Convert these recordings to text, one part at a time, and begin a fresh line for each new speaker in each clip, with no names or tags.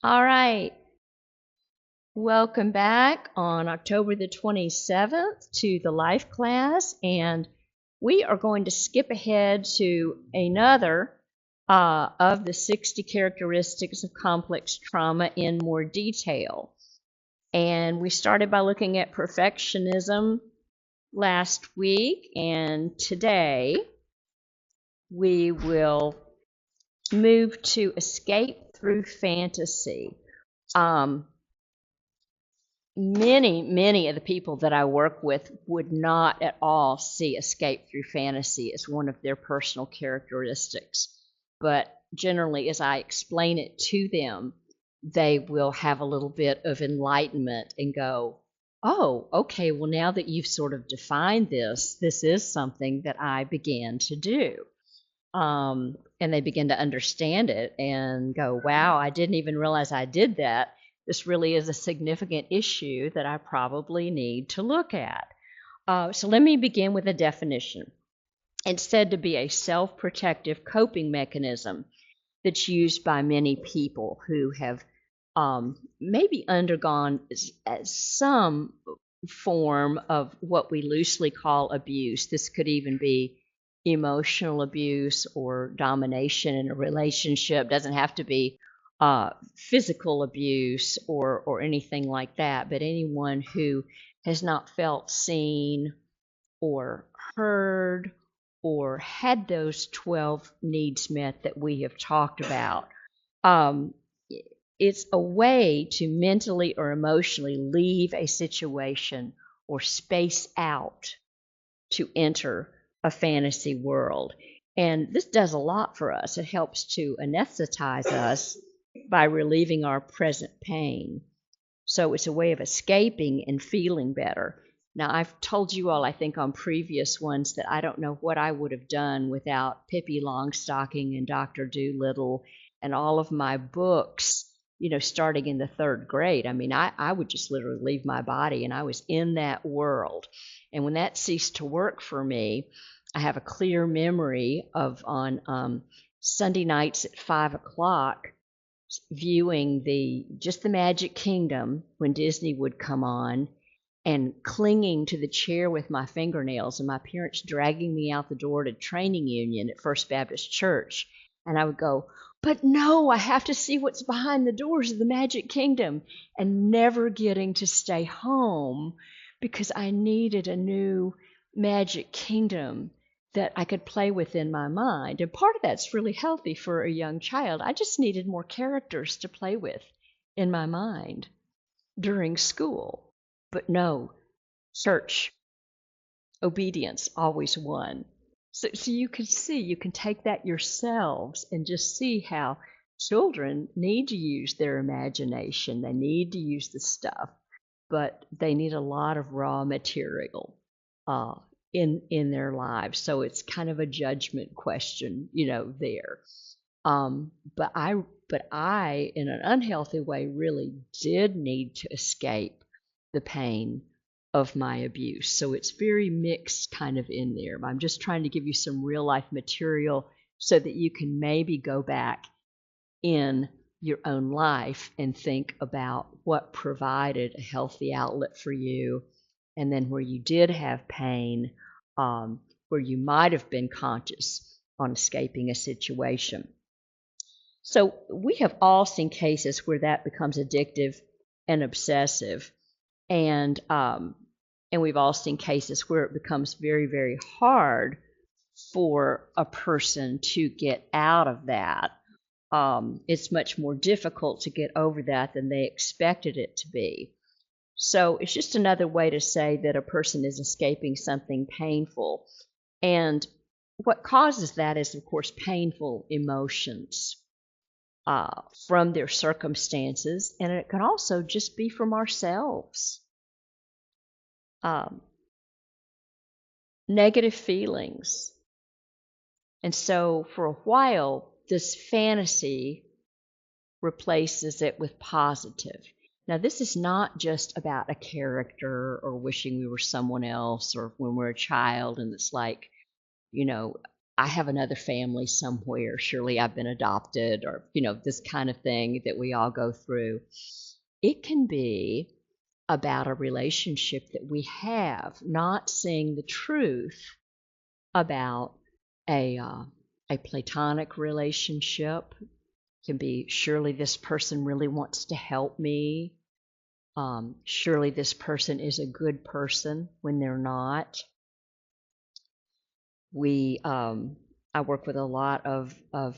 All right. Welcome back on October the 27th to the Life class. And we are going to skip ahead to another of the 60 characteristics of complex trauma in more detail. And we started by looking at perfectionism last week. And today we will move to escape through fantasy. Many of the people that I work with would not at all see escape through fantasy as one of their personal characteristics. But generally, as I explain it to them, they will have a little bit of enlightenment and go, oh, okay, well, now that you've sort of defined this is something that I began to do. And they begin to understand it and go, wow, I didn't even realize I did that. This really is a significant issue that I probably need to look at. So let me begin with a definition. It's said to be a self-protective coping mechanism that's used by many people who have maybe undergone some form of what we loosely call abuse. This could even be emotional abuse or domination in a relationship. Doesn't have to be physical abuse or anything like that, but anyone who has not felt seen or heard or had those 12 needs met that we have talked about. It's a way to mentally or emotionally leave a situation or space out to enter a fantasy world. And this does a lot for us. It helps to anesthetize us by relieving our present pain. So it's a way of escaping and feeling better. Now, I've told you all, I think, on previous ones that I don't know what I would have done without Pippi Longstocking and Dr. Dolittle and all of my books, starting in the third grade. I mean, I would just literally leave my body, and I was in that world. And when that ceased to work for me, I have a clear memory of on Sunday nights at 5 o'clock viewing the Magic Kingdom when Disney would come on and clinging to the chair with my fingernails and my parents dragging me out the door to training union at First Baptist Church. And I would go, but no, I have to see what's behind the doors of the Magic Kingdom, and never getting to stay home because I needed a new Magic Kingdom that I could play with in my mind. And part of that's really healthy for a young child. I just needed more characters to play with in my mind during school. But no, church, obedience always won. So you can see, you can take that yourselves and just see how children need to use their imagination. They need to use the stuff, but they need a lot of raw material in their lives. So it's kind of a judgment question, there. But I, in an unhealthy way, really did need to escape the pain of my abuse. So it's very mixed kind of in there. I'm just trying to give you some real life material so that you can maybe go back in your own life and think about what provided a healthy outlet for you, and then where you did have pain, where you might have been conscious on escaping a situation. So we have all seen cases where that becomes addictive and obsessive, and we've all seen cases where it becomes very, very hard for a person to get out of that. It's much more difficult to get over that than they expected it to be. So it's just another way to say that a person is escaping something painful. And what causes that is, of course, painful emotions from their circumstances, and it can also just be from ourselves. Negative feelings. And so for a while, this fantasy replaces it with positive. Now, this is not just about a character or wishing we were someone else, or when we're a child and it's like, I have another family somewhere. Surely I've been adopted, or, this kind of thing that we all go through. It can be about a relationship that we have, not seeing the truth about a platonic relationship. It can be, surely this person really wants to help me. Surely this person is a good person when they're not. I work with a lot of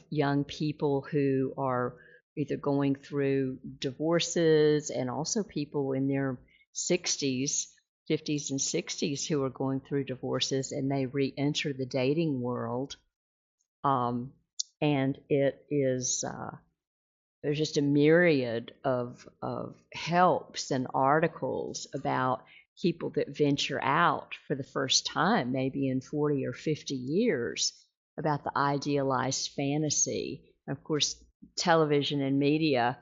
young people who are either going through divorces, and also people in their 60s, 50s, and 60s who are going through divorces, and they re-enter the dating world. And it is there's just a myriad of helps and articles about people that venture out for the first time, maybe in 40 or 50 years, about the idealized fantasy. Of course, television and media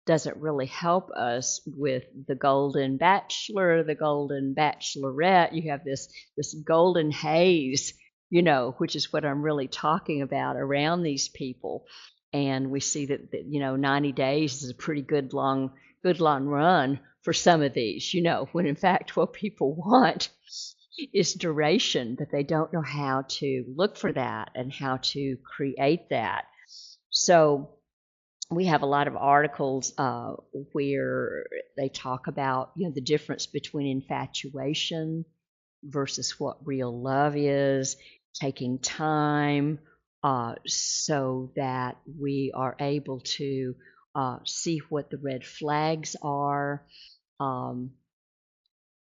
doesn't really help us with the golden bachelor, the golden bachelorette. You have this golden haze, which is what I'm really talking about around these people. And we see that 90 days is a pretty good long run for some of these, when in fact what people want is duration, but they don't know how to look for that and how to create that. So we have a lot of articles where they talk about the difference between infatuation versus what real love is, taking time so that we are able to see what the red flags are.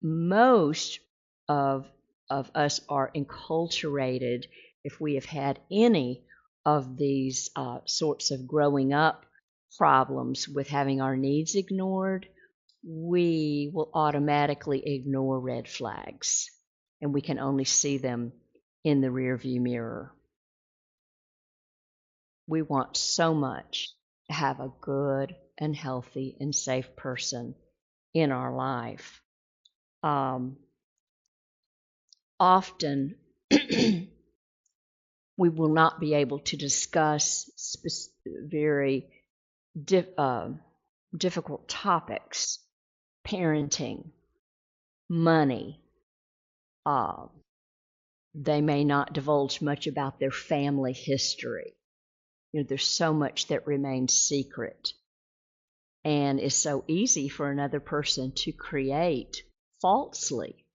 Most of us are enculturated, if we have had any of these sorts of growing up problems with having our needs ignored, we will automatically ignore red flags, and we can only see them in the rearview mirror. We want so much to have a good and healthy and safe person in our life. Often we will not be able to discuss very difficult topics: parenting, money. They may not divulge much about their family history. There's so much that remains secret, and it's so easy for another person to create falsely,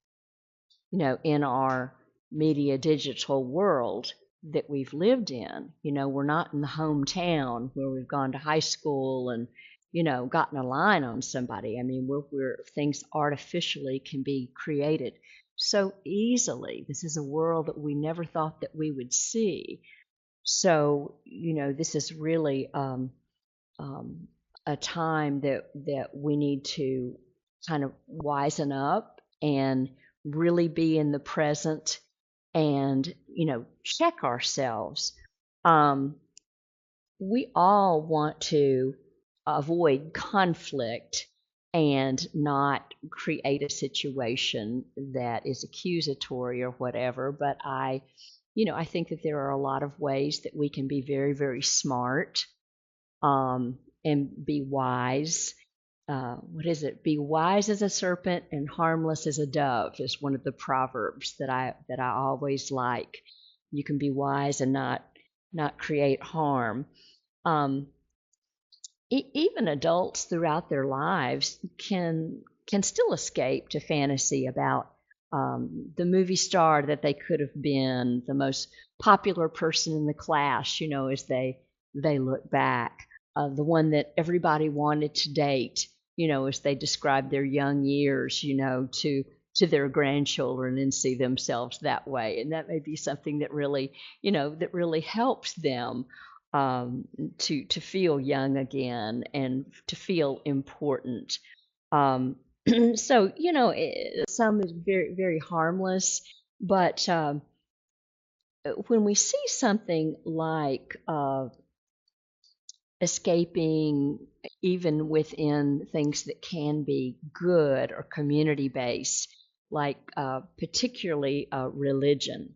in our media digital world that we've lived in. We're not in the hometown where we've gone to high school and, gotten a line on somebody. I mean, where things artificially can be created so easily. This is a world that we never thought that we would see. So, this is really a time that we need to kind of wisen up and really be in the present and, check ourselves. We all want to avoid conflict and not create a situation that is accusatory or whatever, but I think that there are a lot of ways that we can be very, very smart and be wise. What is it? Be wise as a serpent and harmless as a dove is one of the proverbs that I always like. You can be wise and not create harm. Even adults throughout their lives can still escape to fantasy about the movie star that they could have been, the most popular person in the class, as they look back, the one that everybody wanted to date, as they describe their young years, to their grandchildren and see themselves that way. And that may be something that really, that really helps them to feel young again and to feel important. So, some is very, very harmless, but when we see something like escaping, even within things that can be good or community based, like particularly religion,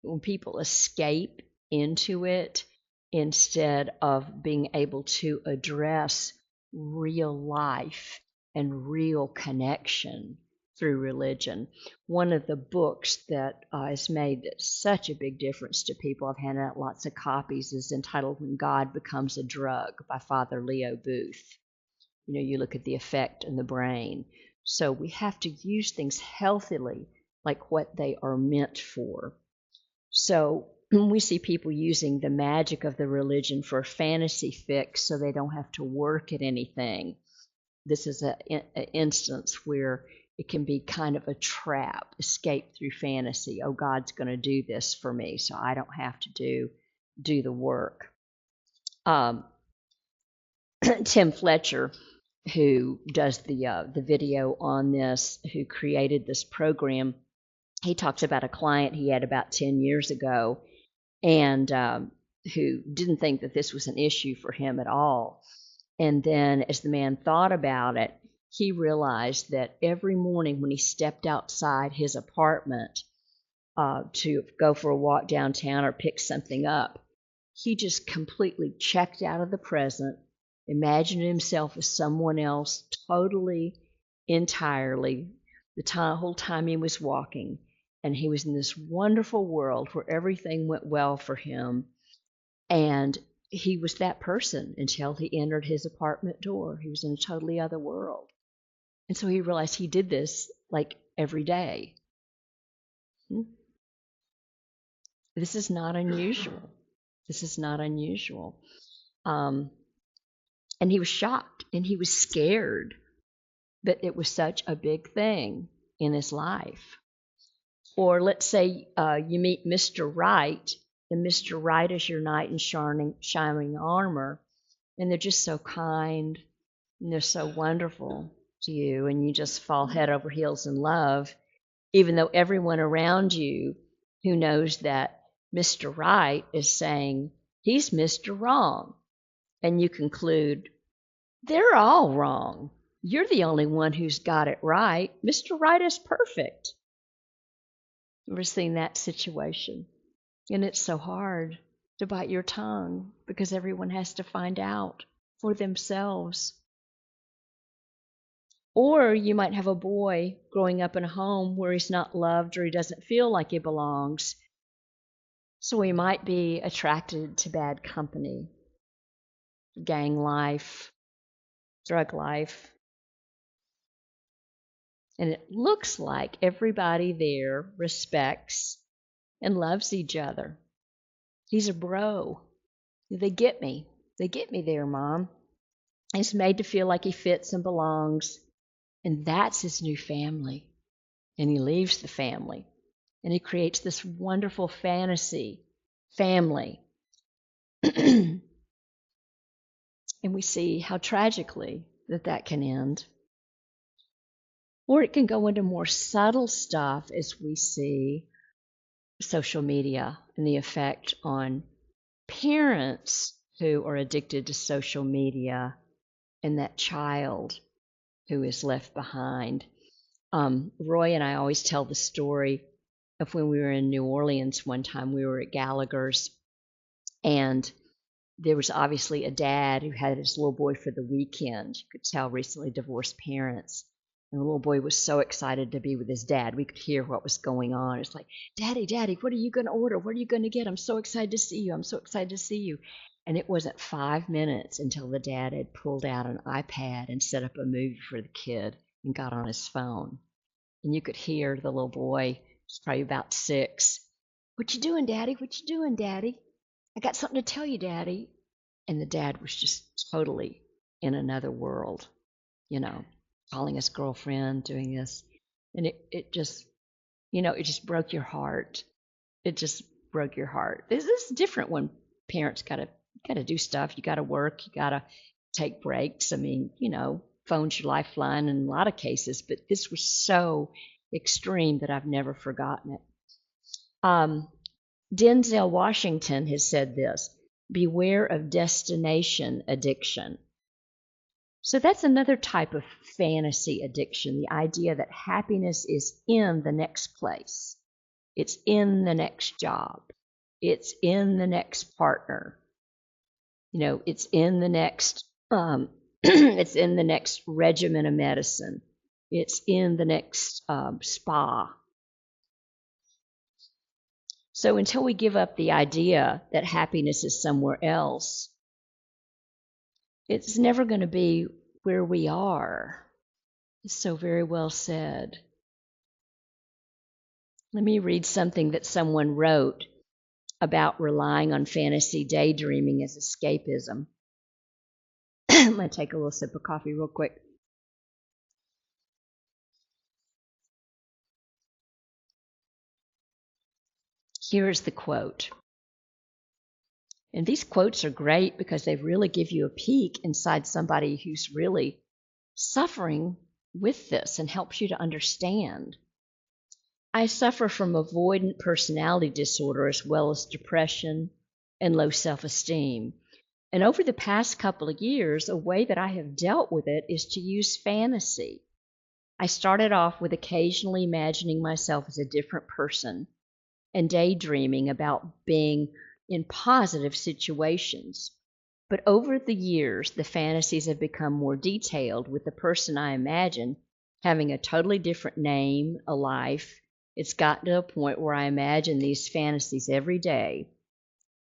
when people escape into it instead of being able to address real life and real connection through religion. One of the books that has made such a big difference to people, I've handed out lots of copies, is entitled When God Becomes a Drug by Father Leo Booth. You know, you look at the effect in the brain. So we have to use things healthily, like what they are meant for. So we see people using the magic of the religion for a fantasy fix so they don't have to work at anything. This is an instance where it can be kind of a trap, escape through fantasy. Oh, God's going to do this for me, so I don't have to do the work. Tim Fletcher, who does the video on this, who created this program, he talks about a client he had about 10 years ago, and who didn't think that this was an issue for him at all. And then as the man thought about it, he realized that every morning when he stepped outside his apartment to go for a walk downtown or pick something up, he just completely checked out of the present, imagined himself as someone else totally, entirely, whole time he was walking. And he was in this wonderful world where everything went well for him. And he was that person until he entered his apartment door. He was in a totally other world. And so he realized he did this like every day. This is not unusual. This is not unusual. And he was shocked and he was scared that it was such a big thing in his life. Or let's say you meet Mr. Right, and Mr. Right is your knight in shining armor, and they're just so kind, and they're so wonderful to you, and you just fall head over heels in love, even though everyone around you who knows that Mr. Right is saying, he's Mr. Wrong, and you conclude, they're all wrong. You're the only one who's got it right. Mr. Right is perfect. Ever seen that situation? And it's so hard to bite your tongue because everyone has to find out for themselves. Or you might have a boy growing up in a home where he's not loved or he doesn't feel like he belongs. So he might be attracted to bad company, gang life, drug life. And it looks like everybody there respects and loves each other. He's a bro. They get me. They get me there, Mom. He's made to feel like he fits and belongs. And that's his new family. And he leaves the family. And he creates this wonderful fantasy family. And we see how tragically that can end. Or it can go into more subtle stuff as we see social media and the effect on parents who are addicted to social media and that child who is left behind. Roy and I always tell the story of when we were in New Orleans one time. We were at Gallagher's, and there was obviously a dad who had his little boy for the weekend. You could tell recently divorced parents. And the little boy was so excited to be with his dad. We could hear what was going on. It's like, Daddy, Daddy, what are you going to order? What are you going to get? I'm so excited to see you. I'm so excited to see you. And it wasn't 5 minutes until the dad had pulled out an iPad and set up a movie for the kid and got on his phone. And you could hear the little boy, he's probably about 6. What you doing, Daddy? What you doing, Daddy? I got something to tell you, Daddy. And the dad was just totally in another world, calling his girlfriend, doing this. And it just, it just broke your heart. It just broke your heart. This is different when parents gotta do stuff. You gotta work. You gotta take breaks. I mean, phone's your lifeline in a lot of cases, but this was so extreme that I've never forgotten it. Denzel Washington has said this: beware of destination addiction. So that's another type of fantasy addiction, the idea that happiness is in the next place. It's in the next job. It's in the next partner. It's in the next it's in the next regimen of medicine. It's in the next spa. So until we give up the idea that happiness is somewhere else, it's never going to be where we are. So very well said. Let me read something that someone wrote about relying on fantasy daydreaming as escapism. I'm going to take a little sip of coffee real quick. Here's the quote. And these quotes are great because they really give you a peek inside somebody who's really suffering with this and helps you to understand. I suffer from avoidant personality disorder as well as depression and low self-esteem. And over the past couple of years, a way that I have dealt with it is to use fantasy. I started off with occasionally imagining myself as a different person and daydreaming about being in positive situations. But over the years, the fantasies have become more detailed, with the person I imagine having a totally different name, a life. It's gotten to a point where I imagine these fantasies every day,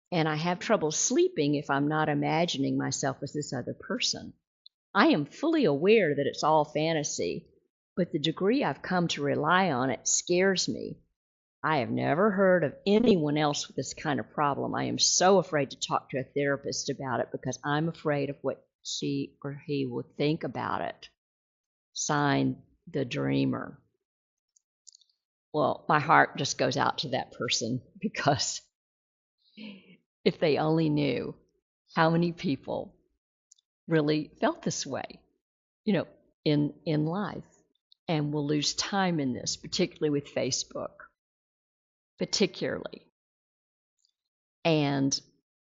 and I have trouble sleeping if I'm not imagining myself as this other person. I am fully aware that it's all fantasy, but the degree I've come to rely on it scares me. I have never heard of anyone else with this kind of problem. I am so afraid to talk to a therapist about it because I'm afraid of what she or he will think about it. Signed, the dreamer. Well, my heart just goes out to that person because if they only knew how many people really felt this way, in life, and will lose time in this, particularly with Facebook. Particularly. And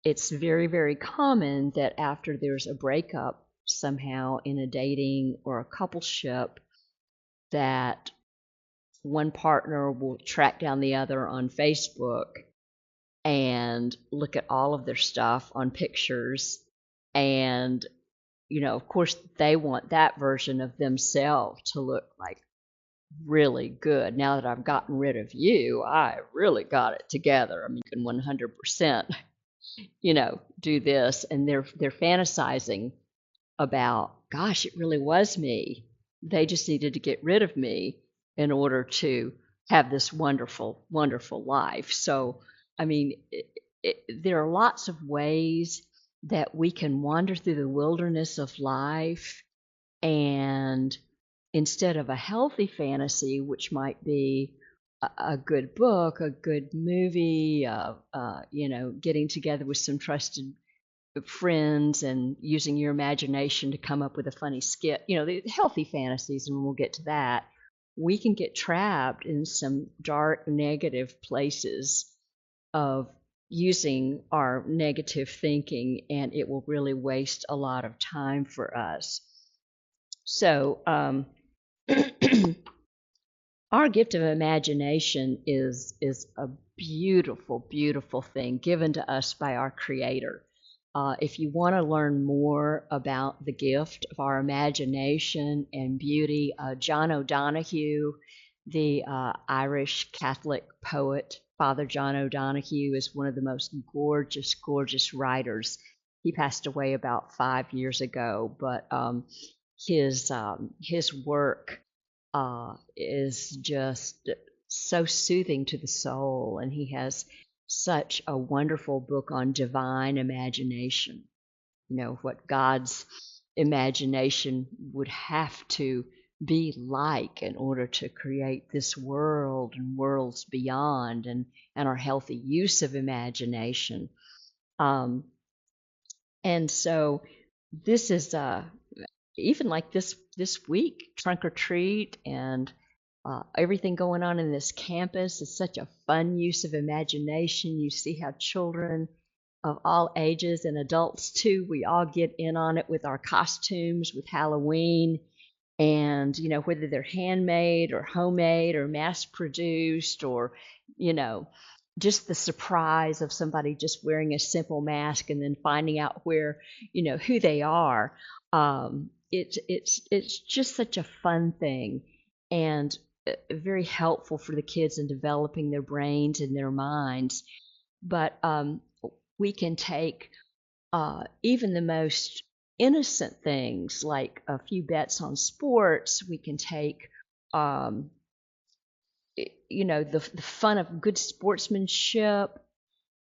it's very, very common that after there's a breakup somehow in a dating or a coupleship, that one partner will track down the other on Facebook and look at all of their stuff on pictures. And, of course, they want that version of themselves to look like really good. Now that I've gotten rid of you, I really got it together. I mean, you can 100%, do this. And they're fantasizing about, gosh, it really was me. They just needed to get rid of me in order to have this wonderful, wonderful life. So, I mean, there are lots of ways that we can wander through the wilderness of life, and instead of a healthy fantasy, which might be a good book, a good movie, getting together with some trusted friends and using your imagination to come up with a funny skit, the healthy fantasies, and we'll get to that. We can get trapped in some dark, negative places of using our negative thinking, and it will really waste a lot of time for us. So, our gift of imagination is a beautiful, beautiful thing given to us by our Creator. If you want to learn more about the gift of our imagination and beauty, John O'Donohue, the Irish Catholic poet, Father John O'Donohue, is one of the most gorgeous, gorgeous writers. He passed away about 5 years ago, but his work is just so soothing to the soul, and he has such a wonderful book on divine imagination. What God's imagination would have to be like in order to create this world and worlds beyond, and our healthy use of imagination. And so this is even like this week, trunk or treat, and everything going on in this campus is such a fun use of imagination. You see how children of all ages and adults too, we all get in on it with our costumes with Halloween, and whether they're handmade or homemade or mass produced or you know, just the surprise of somebody just wearing a simple mask and then finding out where, who they are. It's just such a fun thing, and very helpful for the kids in developing their brains and their minds. But we can take even the most innocent things like a few bets on sports. We can take um, the fun of good sportsmanship,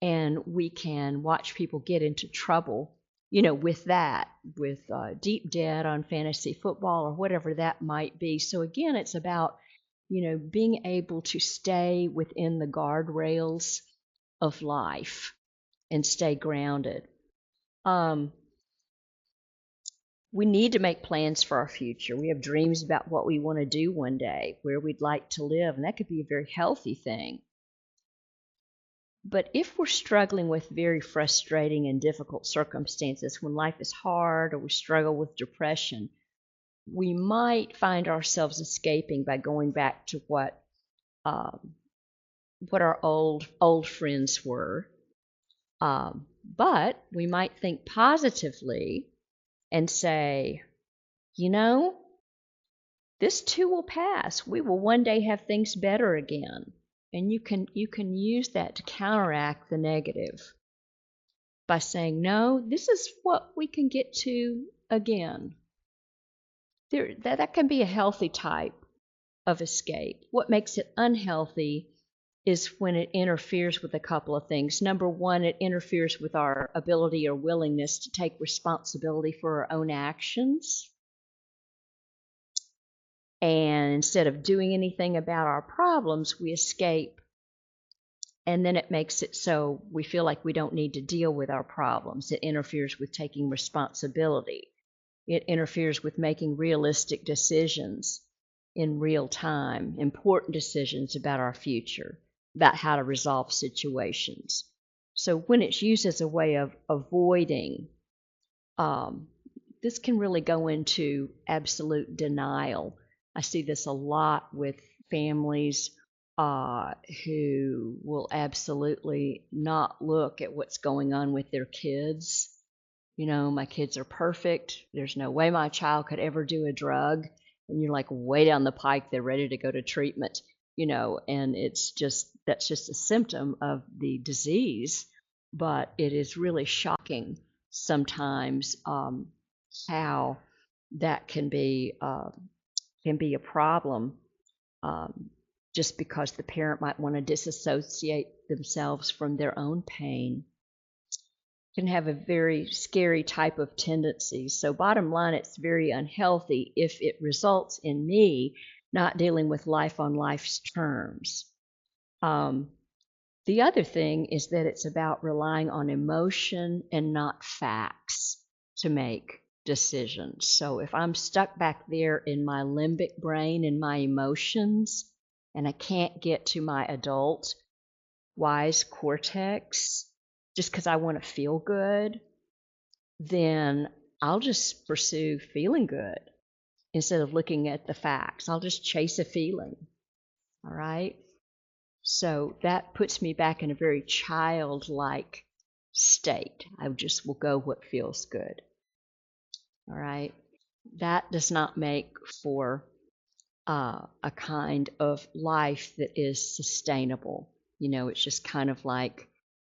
and we can watch people get into trouble, with that, with deep debt on fantasy football or whatever that might be. So again, it's about, being able to stay within the guardrails of life and stay grounded. Um, we need to make plans for our future. We have dreams about what we want to do one day, where we'd like to live, and that could be a very healthy thing. But if we're struggling with very frustrating and difficult circumstances, when life is hard or we struggle with depression, we might find ourselves escaping by going back to what our old friends were. But we might think positively and say, this too will pass. We will one day have things better again. And you can use that to counteract the negative by saying, no, this is what we can get to again. That can be a healthy type of escape. What makes it unhealthy is when it interferes with a couple of things. Number one, it interferes with our ability or willingness to take responsibility for our own actions. And instead of doing anything about our problems, we escape. And then it makes it so we feel like we don't need to deal with our problems. It interferes with taking responsibility. It interferes with making realistic decisions in real time, important decisions about our future, about how to resolve situations. So when it's used as a way of avoiding, this can really go into absolute denial. I see this a lot with families who will absolutely not look at what's going on with their kids. My kids are perfect. There's no way my child could ever do a drug. And you're like way down the pike, they're ready to go to treatment, and that's just a symptom of the disease. But it is really shocking sometimes how that can be a problem, just because the parent might want to disassociate themselves from their own pain. Can have a very scary type of tendency. So bottom line, it's very unhealthy if it results in me not dealing with life on life's terms. The other thing is that it's about relying on emotion and not facts to make decisions. So if I'm stuck back there in my limbic brain and my emotions, and I can't get to my adult wise cortex just because I want to feel good, then I'll just pursue feeling good instead of looking at the facts. I'll just chase a feeling. All right? So that puts me back in a very childlike state. I just will go what feels good. All right? That does not make for a kind of life that is sustainable. It's just kind of like,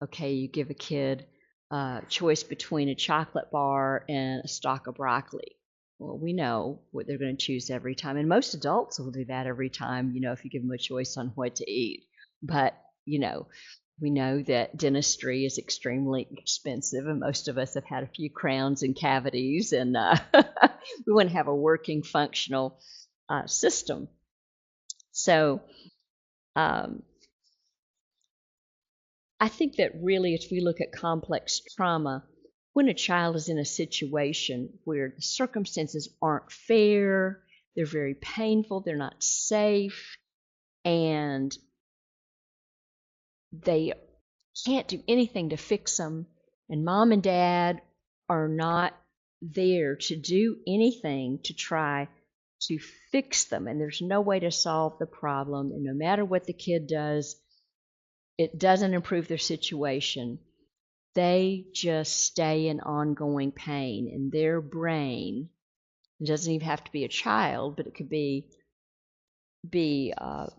okay, you give a kid a choice between a chocolate bar and a stalk of broccoli. Well, we know what they're going to choose every time. And most adults will do that every time, if you give them a choice on what to eat. But, we know that dentistry is extremely expensive, and most of us have had a few crowns and cavities, and we want to have a working, functional system. So I think that really, if we look at complex trauma, when a child is in a situation where the circumstances aren't fair, they're very painful, they're not safe, and they can't do anything to fix them, and mom and dad are not there to do anything to try to fix them, and there's no way to solve the problem, and no matter what the kid does, it doesn't improve their situation. They just stay in ongoing pain, and their brain, it doesn't even have to be a child, but it could be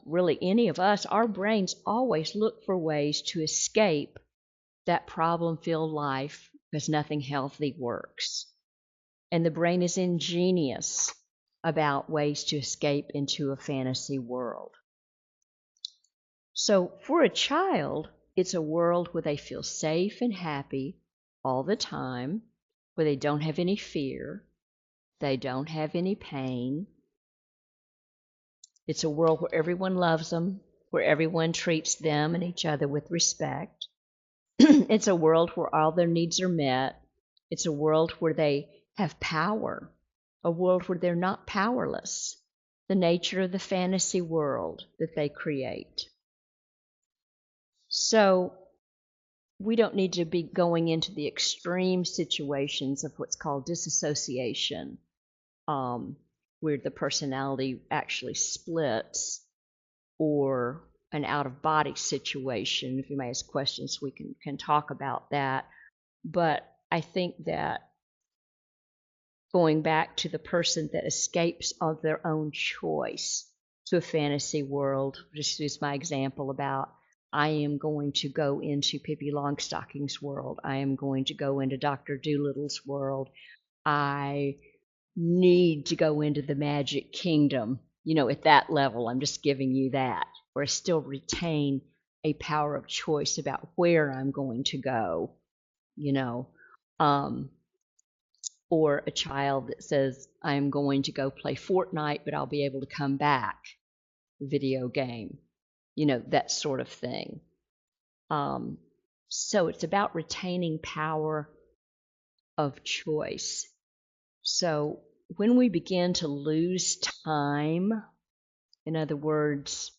really any of us. Our brains always look for ways to escape that problem-filled life because nothing healthy works. And the brain is ingenious about ways to escape into a fantasy world. So for a child, it's a world where they feel safe and happy all the time, where they don't have any fear, they don't have any pain. It's a world where everyone loves them, where everyone treats them and each other with respect. It's a world where all their needs are met. It's a world where they have power, a world where they're not powerless, the nature of the fantasy world that they create. So we don't need to be going into the extreme situations of what's called disassociation, where the personality actually splits, or an out-of-body situation. If you may ask questions, we can talk about that. But I think that going back to the person that escapes of their own choice to a fantasy world, just use my example about I am going to go into Pippi Longstocking's world. I am going to go into Dr. Doolittle's world. I need to go into the Magic Kingdom. At that level, I'm just giving you that. Or I still retain a power of choice about where I'm going to go, or a child that says, I'm going to go play Fortnite, but I'll be able to come back, video game, that sort of thing. So it's about retaining power of choice. So when we begin to lose time, in other words,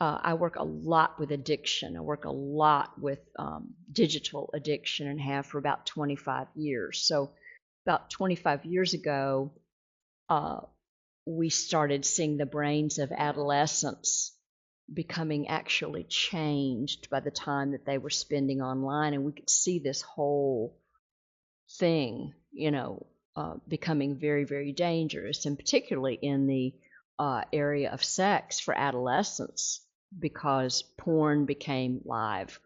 I work a lot with addiction. I work a lot with digital addiction and have for about 25 years. So about 25 years ago, we started seeing the brains of adolescents becoming actually changed by the time that they were spending online. And we could see this whole thing, becoming very, very dangerous, and particularly in the area of sex for adolescents, because porn became live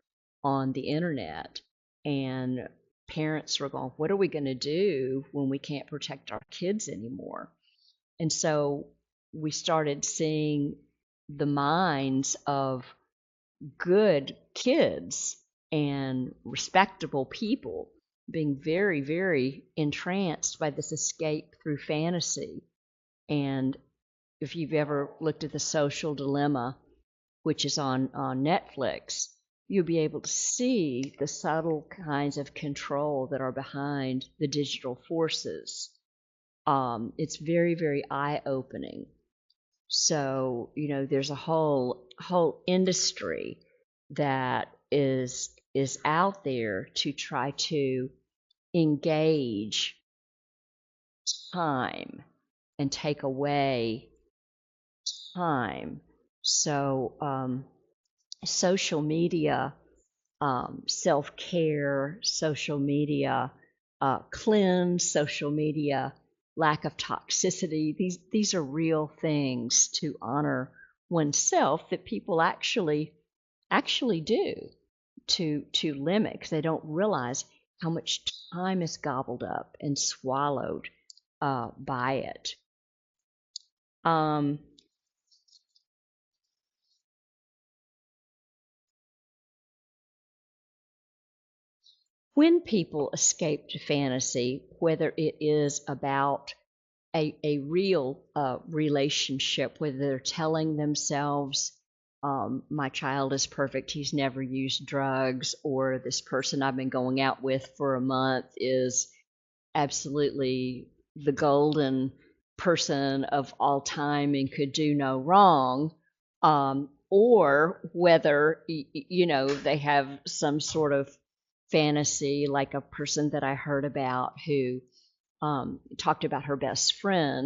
on the internet, and parents were going, what are we going to do when we can't protect our kids anymore? And so we started seeing the minds of good kids and respectable people being very, very entranced by this escape through fantasy. And if you've ever looked at The Social Dilemma, which is on Netflix, you'll be able to see the subtle kinds of control that are behind the digital forces. It's very, very eye-opening. So, there's a whole industry that is out there to try to engage time and take away time. So social media, self-care, social media cleanse, social media lack of toxicity, these are real things to honor oneself that people actually do to limit, because they don't realize how much time is gobbled up and swallowed by it. When people escape to fantasy, whether it is about a real relationship, whether they're telling themselves, my child is perfect, he's never used drugs, or this person I've been going out with for a month is absolutely the golden person of all time and could do no wrong, or whether they have some sort of fantasy, like a person that I heard about who talked about her best friend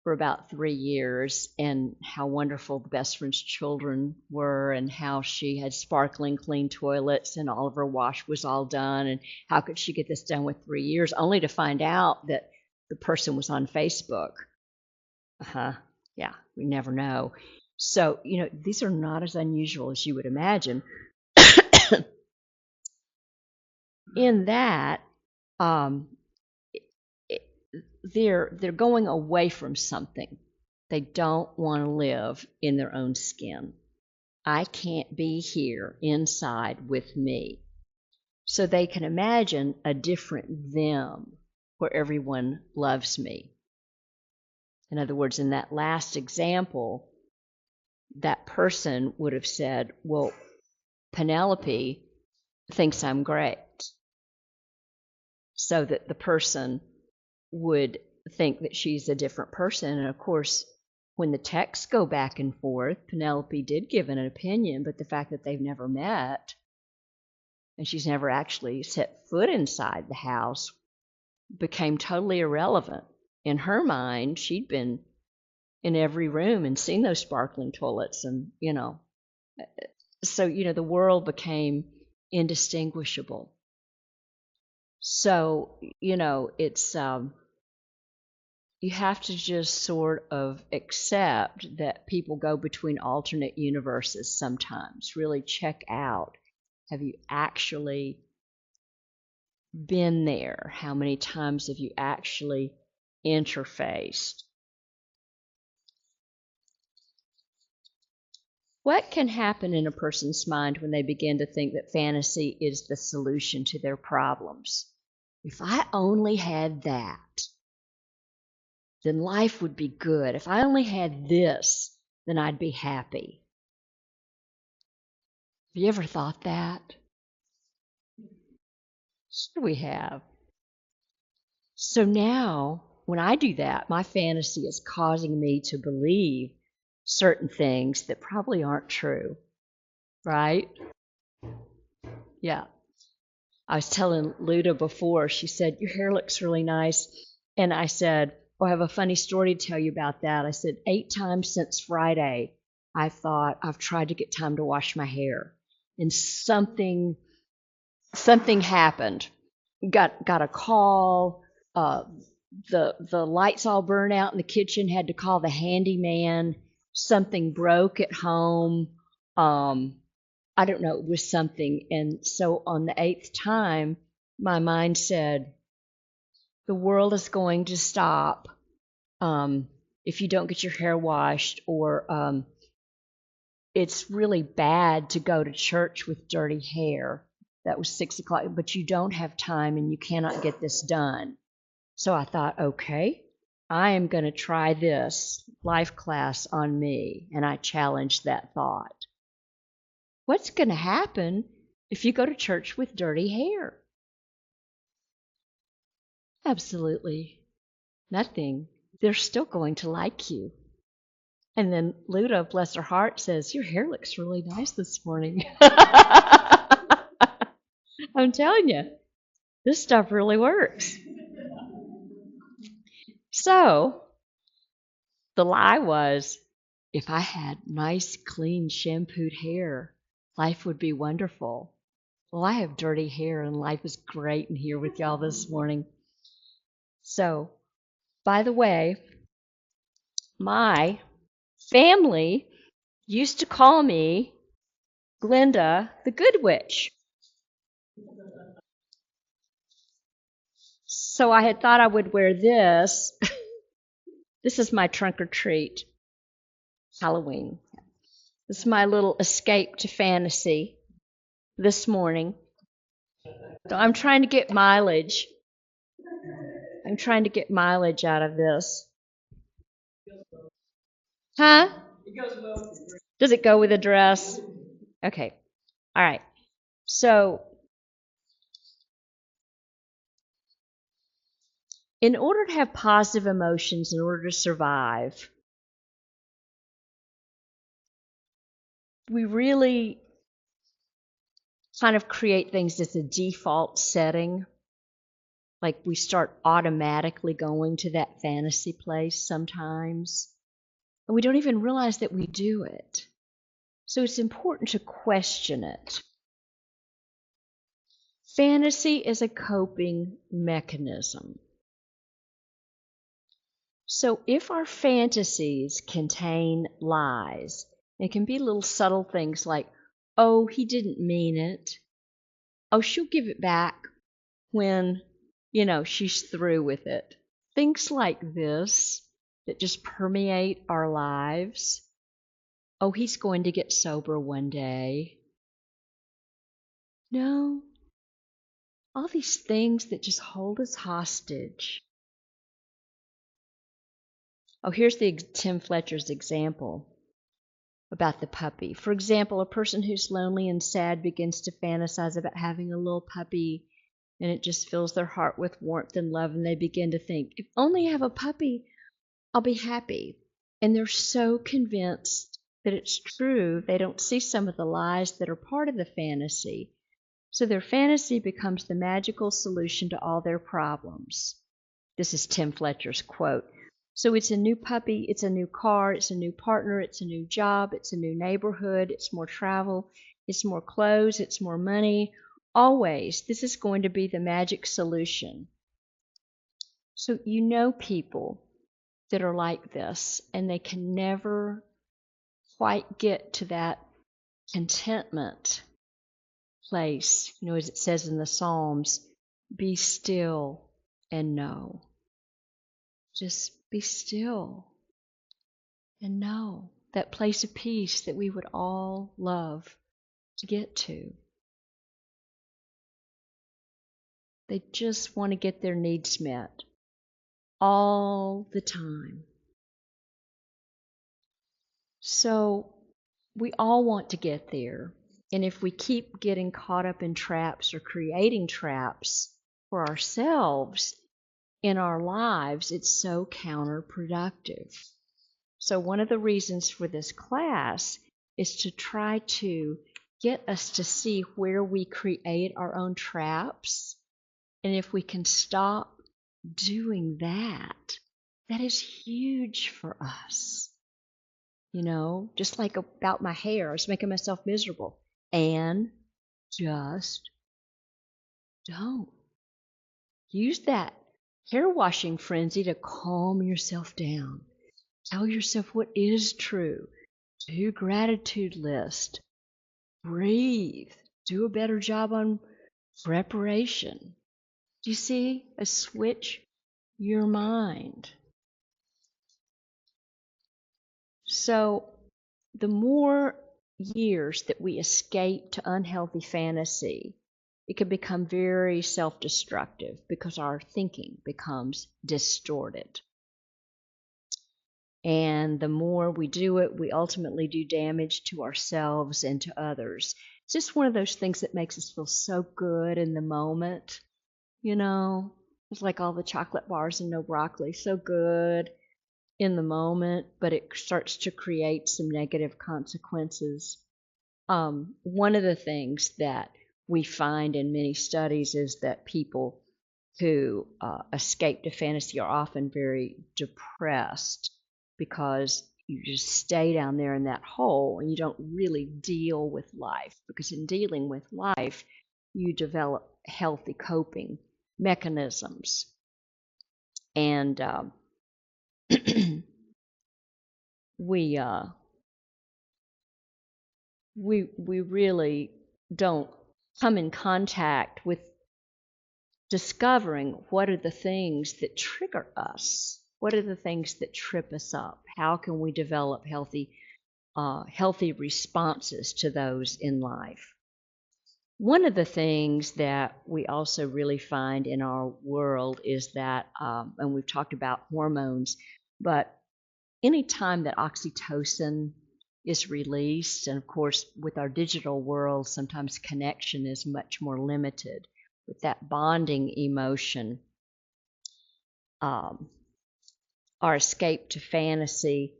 for about 3 years, and how wonderful the best friend's children were, and how she had sparkling clean toilets and all of her wash was all done, and how could she get this done with 3 years, only to find out that the person was on Facebook. Yeah, we never know. So, these are not as unusual as you would imagine. In that, um, they're going away from something. They don't want to live in their own skin. I can't be here inside with me. So they can imagine a different them where everyone loves me. In other words, in that last example, that person would have said, well, Penelope thinks I'm great. So that the person would think that she's a different person. And of course, when the texts go back and forth, Penelope did give an opinion, but the fact that they've never met and she's never actually set foot inside the house became totally irrelevant. In her mind, she'd been in every room and seen those sparkling toilets, and so the world became indistinguishable. So it's you have to just sort of accept that people go between alternate universes sometimes. Really check out, have you actually been there? How many times have you actually interfaced? What can happen in a person's mind when they begin to think that fantasy is the solution to their problems? If I only had that, then life would be good. If I only had this, then I'd be happy. Have you ever thought that? Sure we have. So now, when I do that, my fantasy is causing me to believe certain things that probably aren't true, right? Yeah. I was telling Luda before, she said, your hair looks really nice. And I said, oh, I have a funny story to tell you about that. I said, 8 times since Friday, I thought I've tried to get time to wash my hair. And something happened. Got a call. The lights all burned out in the kitchen. Had to call the handyman. Something broke at home. I don't know. It was something. And so on the 8th time, my mind said, the world is going to stop if you don't get your hair washed, or it's really bad to go to church with dirty hair. That was 6 o'clock, but you don't have time and you cannot get this done. So I thought, okay, I am going to try this life class on me, and I challenged that thought. What's going to happen if you go to church with dirty hair? Absolutely nothing. They're still going to like you. And then Luda, bless her heart, says, your hair looks really nice this morning. I'm telling you, this stuff really works. So the lie was, if I had nice, clean, shampooed hair, life would be wonderful. Well, I have dirty hair and life is great in here with y'all this morning. So, by the way, my family used to call me Glinda the Good Witch. So I had thought I would wear this. This is my trunk or treat, Halloween. This is my little escape to fantasy this morning. So I'm trying to get mileage. I'm trying to get mileage out of this. Huh? Does it go with a dress? Okay. All right. So, in order to have positive emotions, in order to survive, we really kind of create things as a default setting. Like we start automatically going to that fantasy place sometimes, and we don't even realize that we do it. So it's important to question it. Fantasy is a coping mechanism. So if our fantasies contain lies, it can be little subtle things like, oh, he didn't mean it. Oh, she'll give it back when, she's through with it. Things like this that just permeate our lives. Oh, he's going to get sober one day. No, all these things that just hold us hostage. Oh, here's Tim Fletcher's example about the puppy. For example, a person who's lonely and sad begins to fantasize about having a little puppy, and it just fills their heart with warmth and love, and they begin to think, if only I have a puppy, I'll be happy. And they're so convinced that it's true, they don't see some of the lies that are part of the fantasy. So their fantasy becomes the magical solution to all their problems. This is Tim Fletcher's quote. So it's a new puppy, it's a new car, it's a new partner, it's a new job, it's a new neighborhood, it's more travel, it's more clothes, it's more money. Always, this is going to be the magic solution. So you know people that are like this, and they can never quite get to that contentment place. As it says in the Psalms, be still and know. Just be still and know. That place of peace that we would all love to get to. They just want to get their needs met all the time. So we all want to get there. And if we keep getting caught up in traps or creating traps for ourselves in our lives, it's so counterproductive. So one of the reasons for this class is to try to get us to see where we create our own traps. And if we can stop doing that, that is huge for us. Just like about my hair, I was making myself miserable. And just don't. Use that hair washing frenzy to calm yourself down. Tell yourself what is true. Do your gratitude list. Breathe. Do a better job on preparation. Do you see? Switch your mind. So the more years that we escape to unhealthy fantasy, it can become very self-destructive because our thinking becomes distorted. And the more we do it, we ultimately do damage to ourselves and to others. It's just one of those things that makes us feel so good in the moment. It's like all the chocolate bars and no broccoli, so good in the moment, but it starts to create some negative consequences. One of the things that we find in many studies is that people who escape to fantasy are often very depressed because you just stay down there in that hole and you don't really deal with life. Because in dealing with life, you develop healthy coping mechanisms. And we really don't come in contact with discovering what are the things that trigger us. What are the things that trip us up? How can we develop healthy responses to those in life? One of the things that we also really find in our world is that, and we've talked about hormones, but any time that oxytocin is released, and of course with our digital world, sometimes connection is much more limited. With that bonding emotion, our escape to fantasy,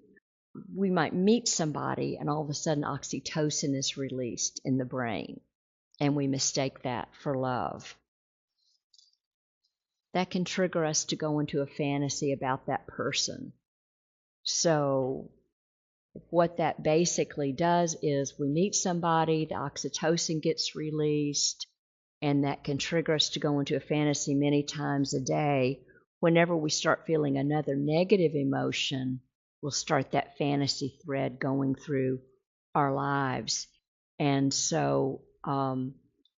we might meet somebody and all of a sudden oxytocin is released in the brain, and we mistake that for love. that can trigger us to go into a fantasy about that person. So what that basically does is we meet somebody, the oxytocin gets released, and that can trigger us to go into a fantasy many times a day. Whenever we start feeling another negative emotion, we'll start that fantasy thread going through our lives. And so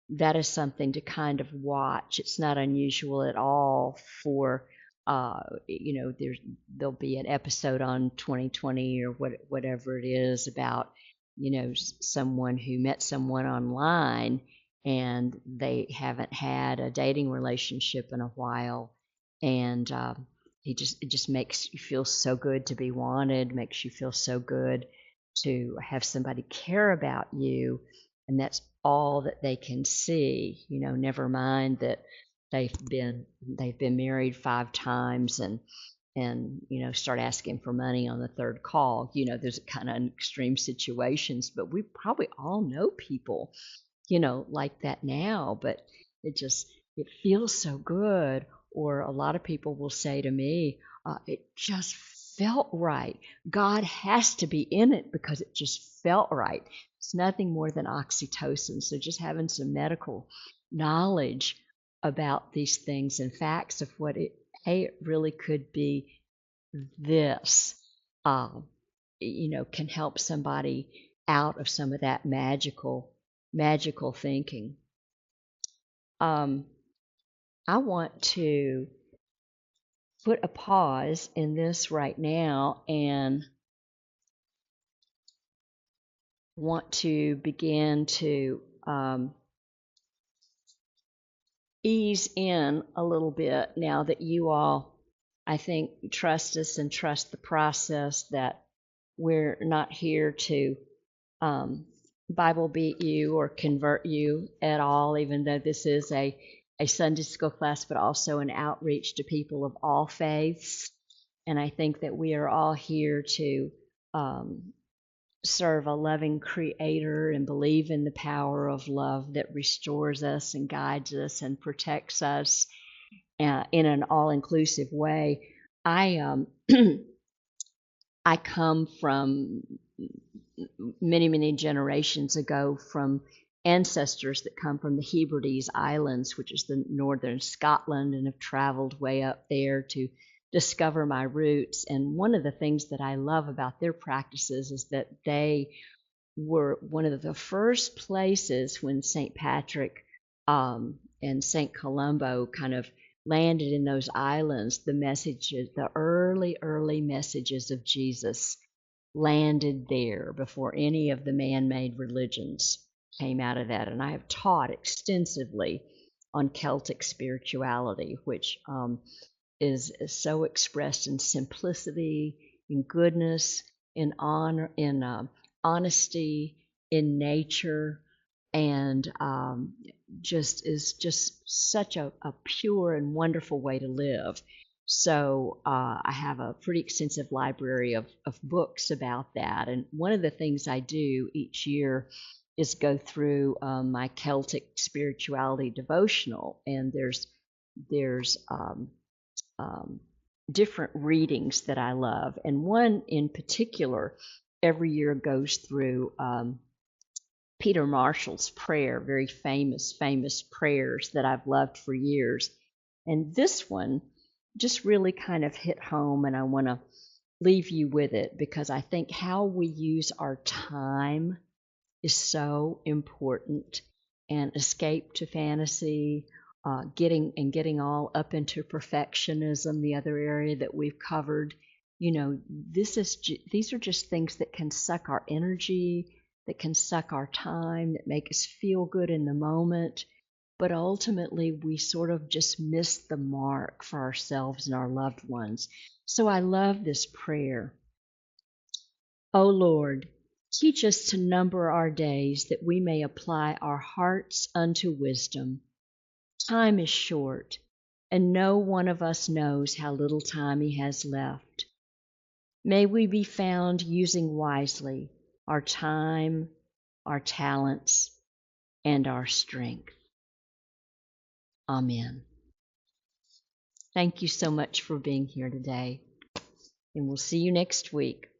that is something to kind of watch. It's not unusual at all for, there'll be an episode on 2020 or whatever it is about, someone who met someone online and they haven't had a dating relationship in a while, and it just makes you feel so good to be wanted, makes you feel so good to have somebody care about you, and that's all that they can see. Never mind that they've been married 5 times and start asking for money on the third call. There's kind of extreme situations, but we probably all know people like that now, but it feels so good. Or a lot of people will say to me, it just felt right. God has to be in it because it just felt right. It's nothing more than oxytocin. So just having some medical knowledge about these things and facts of it really could be this, can help somebody out of some of that magical thinking. I want to put a pause in this right now and want to begin to ease in a little bit now that you all, I think, trust us and trust the process, that we're not here to Bible beat you or convert you at all, even though this is a Sunday school class, but also an outreach to people of all faiths. And I think that we are all here to serve a loving Creator and believe in the power of love that restores us and guides us and protects us in an all-inclusive way. I I come from many generations ago from ancestors that come from the Hebrides Islands, which is the northern Scotland, and have traveled way up there to discover my roots. And one of the things that I love about their practices is that they were one of the first places when St. Patrick and St. Columbo kind of landed in those islands. The messages, the early messages of Jesus landed there before any of the man-made religions came out of that. And I have taught extensively on Celtic spirituality, which is so expressed in simplicity, in goodness, in honor, in honesty, in nature, and is just such a pure and wonderful way to live. So I have a pretty extensive library of books about that. And one of the things I do each year is go through my Celtic spirituality devotional, and there's different readings that I love. And one in particular every year goes through Peter Marshall's prayer, very famous prayers that I've loved for years. And this one just really kind of hit home, and I want to leave you with it because I think how we use our time is so important. And escape to fantasy, getting all up into perfectionism, the other area that we've covered. These are just things that can suck our energy, that can suck our time, that make us feel good in the moment. But ultimately, we sort of just miss the mark for ourselves and our loved ones. So I love this prayer. O Lord, teach us to number our days that we may apply our hearts unto wisdom. Time is short, and no one of us knows how little time he has left. May we be found using wisely our time, our talents, and our strength. Amen. Thank you so much for being here today. And we'll see you next week.